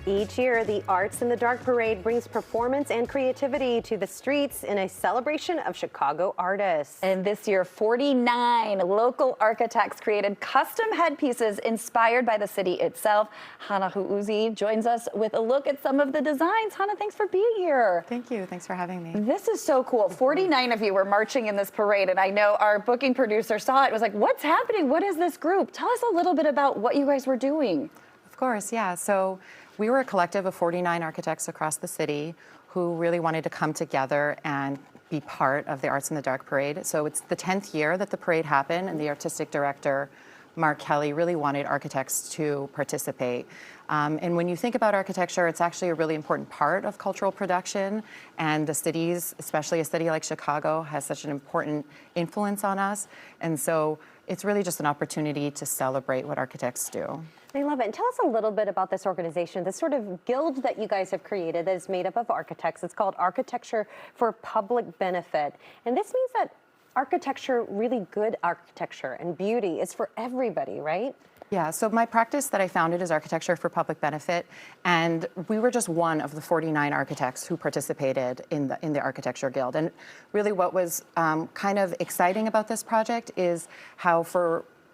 Each year, the Arts in the Dark Parade brings performance and creativity to the streets in a celebration of Chicago artists. And this year, 49 local architects created custom headpieces inspired by the city itself. Hannah Huuzi joins us with a look at some of the designs. Hannah, thanks for being here. Thank you. Thanks for having me. This is so cool. 49 of you were marching in this parade, and I know our booking producer saw it, was like, what's happening? What is this group? Tell us a little bit about what you guys were doing. Of course, yeah. So we were a collective of 49 architects across the city who really wanted to come together and be part of the Arts in the Dark Parade. So it's the 10th year that the parade happened, and the artistic director, Mark Kelly, really wanted architects to participate. And when you think about architecture, it's actually a really important part of cultural production, and the cities, especially a city like Chicago, has such an important influence on us. And so it's really just an opportunity to celebrate what architects do. I love it. And tell us a little bit about this organization, this sort of guild that you guys have created that is made up of architects. It's called Architecture for Public Benefit. And this means that architecture, really good architecture and beauty, is for everybody, right? Yeah, so my practice that I founded is Architecture for Public Benefit, and we were just one of the 49 architects who participated in the Architecture Guild. And really what was kind of exciting about this project is how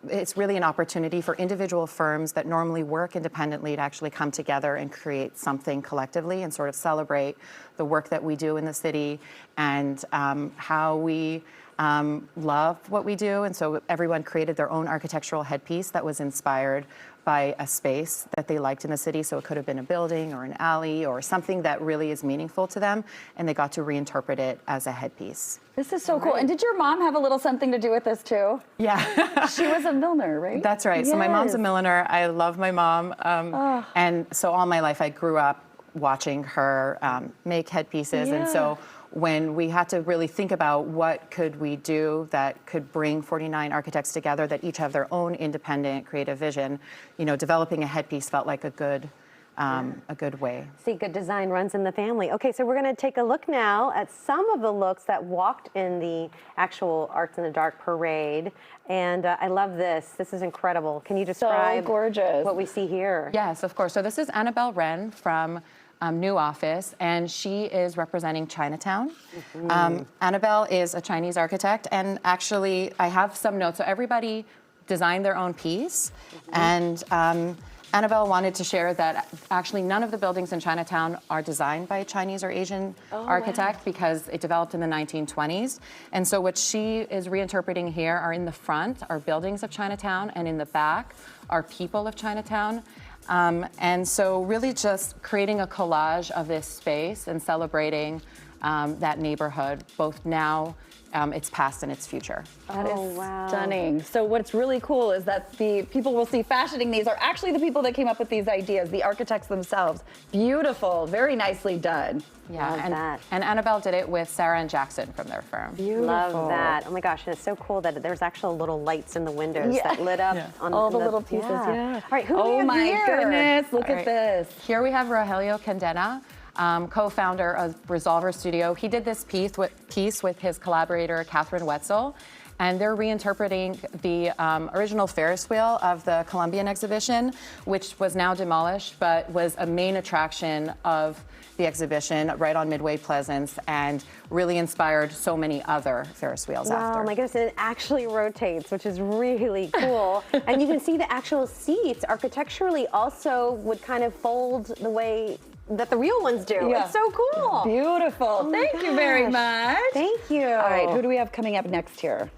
it's really an opportunity for individual firms that normally work independently to actually come together and create something collectively and sort of celebrate the work that we do in the city and how we love what we do. And so everyone created their own architectural headpiece that was inspired by a space that they liked in the city. So it could have been a building or an alley or something that really is meaningful to them, and they got to reinterpret it as a headpiece. This is so cool. And did your mom have a little something to do with this too? Yeah. She was a milliner, right? That's right. Yes. So my mom's a milliner. I love my mom. And so all my life I grew up watching her make headpieces. Yeah. And so when we had to really think about what could we do that could bring 49 architects together that each have their own independent creative vision, you know, developing a headpiece felt like a good way. See, good design runs in the family. Okay, so we're going to take a look now at some of the looks that walked in the actual Arts in the Dark Parade. And I love this. This is incredible. Can you describe so gorgeous. what we see here? Yes, of course. So this is Annabelle Wren from New Office, and she is representing Chinatown. Annabelle is a Chinese architect, and actually I have some notes. So everybody designed their own piece, and Annabelle wanted to share that actually none of the buildings in Chinatown are designed by a Chinese or Asian architect because it developed in the 1920s. And so what she is reinterpreting here are in the front are buildings of Chinatown, and in the back are people of Chinatown. And so really just creating a collage of this space and celebrating that neighborhood, both now, its past and its future. That is stunning. So what's really cool is that the people we'll see fashioning these are actually the people that came up with these ideas, the architects themselves. Beautiful, very nicely done. Yeah, and Annabelle did it with Sarah and Jackson from their firm. Beautiful. Love that. Oh my gosh, and it's so cool that there's actual little lights in the windows that lit up on all the little pieces. Yeah. All right, who do we have here? Goodness, look at this. Here we have Rogelio Candena, co-founder of Resolver Studio. He did this piece with his collaborator, Catherine Wetzel, and they're reinterpreting the original Ferris wheel of the Columbian exhibition, which was now demolished, but was a main attraction of the exhibition right on Midway Pleasance and really inspired so many other Ferris wheels after. Oh my goodness, and it actually rotates, which is really cool. And you can see the actual seats architecturally also would kind of fold the way that the real ones do. Yeah. It's so cool. Beautiful. Oh Thank you very much. Thank you. All right, who do we have coming up next here?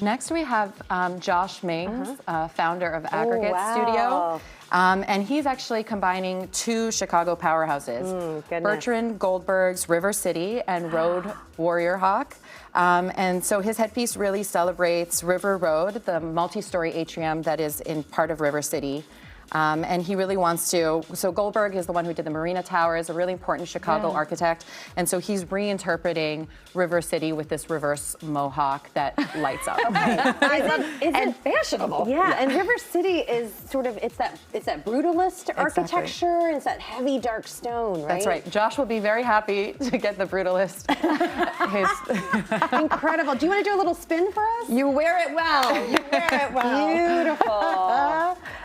Next we have Josh Mings, founder of Aggregate wow. Studio. And he's actually combining two Chicago powerhouses, Bertrand Goldberg's River City and Road Warrior Hawk. And so his headpiece really celebrates River Road, the multi-story atrium that is in part of River City. And he really wants to, so Goldberg is the one who did the Marina Towers, a really important Chicago architect. And so he's reinterpreting River City with this reverse mohawk that lights up. And fashionable. Yeah, and River City is sort of, it's that brutalist architecture, and it's that heavy dark stone, right? That's right. Josh will be very happy to get the brutalist. Incredible. Do you want to do a little spin for us? You wear it well. You wear it well. Beautiful.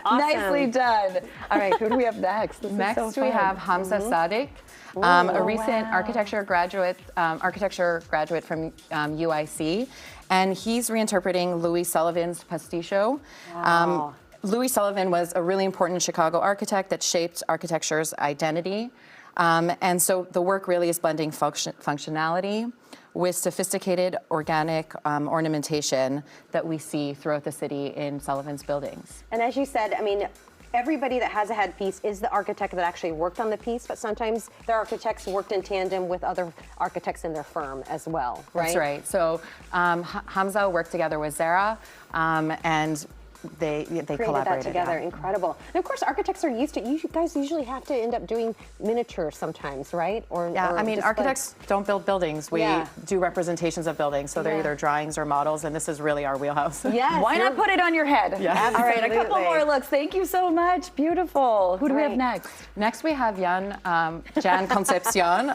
Awesome. Nicely done. All right, who do we have next? This is Next, so we fun. have Hamza Sadiq, a recent architecture graduate from UIC, and he's reinterpreting Louis Sullivan's Pasticcio. Wow. Louis Sullivan was a really important Chicago architect that shaped architecture's identity. And so the work really is blending functionality with sophisticated organic ornamentation that we see throughout the city in Sullivan's buildings. And as you said, I mean, everybody that has a headpiece is the architect that actually worked on the piece, but sometimes their architects worked in tandem with other architects in their firm as well, right? That's right. So Hamza worked together with Zara, and they Created collaborated that together. yeah. Incredible. And of course, architects are used to, you guys usually have to end up doing miniatures sometimes, right? Yeah, I mean, display. architects don't build buildings. We Yeah. do representations of buildings, so they're Yeah. either drawings or models, and this is really our wheelhouse. Yes. Why not put it on your head? Yeah. All right, a couple Absolutely. more looks. Thank you so much. Beautiful. Who do we have Right. next? Next, we have Jan Concepcion,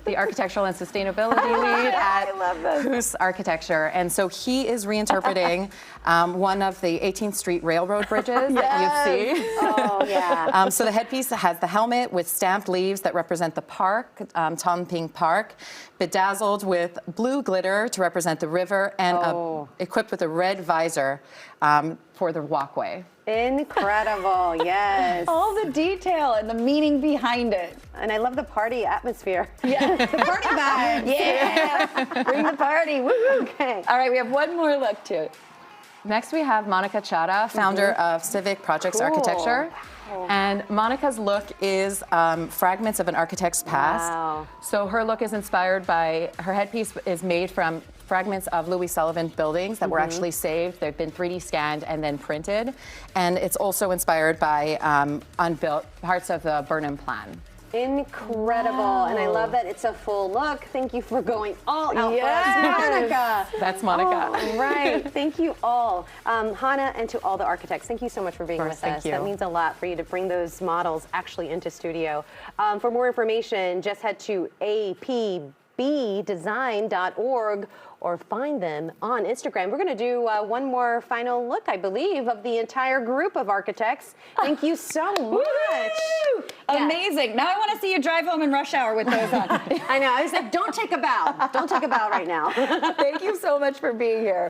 the architectural and sustainability lead at Hus Architecture. And so he is reinterpreting one of the 18th Street Railroad bridges that you see. Oh, yeah. So the headpiece has the helmet with stamped leaves that represent the park, Tonping Park, bedazzled with blue glitter to represent the river, and equipped with a red visor for the walkway. Incredible, yes. All the detail and the meaning behind it. And I love the party atmosphere. Yeah, the party vibe. Yeah, bring the party. Woo-hoo. Okay. All right, we have one more look too. Next, we have Monica Chara, founder of Civic Projects Cool. Architecture. And Monica's look is fragments of an architect's past. Wow. So her look is inspired by, her headpiece is made from fragments of Louis Sullivan buildings that were actually saved. They've been 3D scanned and then printed. And it's also inspired by unbuilt parts of the Burnham Plan. Incredible. And I love that it's a full look. Thank you for going all out Yes. for us, Monica. That's Monica. Oh, right. Thank you all. Hannah, and to all the architects, thank you so much for being Of with course, thank us. you. That means a lot for you to bring those models actually into studio. For more information, just head to apbdesign.org or find them on Instagram. We're going to do one more final look, I believe, of the entire group of architects. Thank you so much. Woo! Yeah. Amazing. Now I want to see you drive home in rush hour with those on. I know. I was like, don't take a bow. Don't take a bow right now. Thank you so much for being here.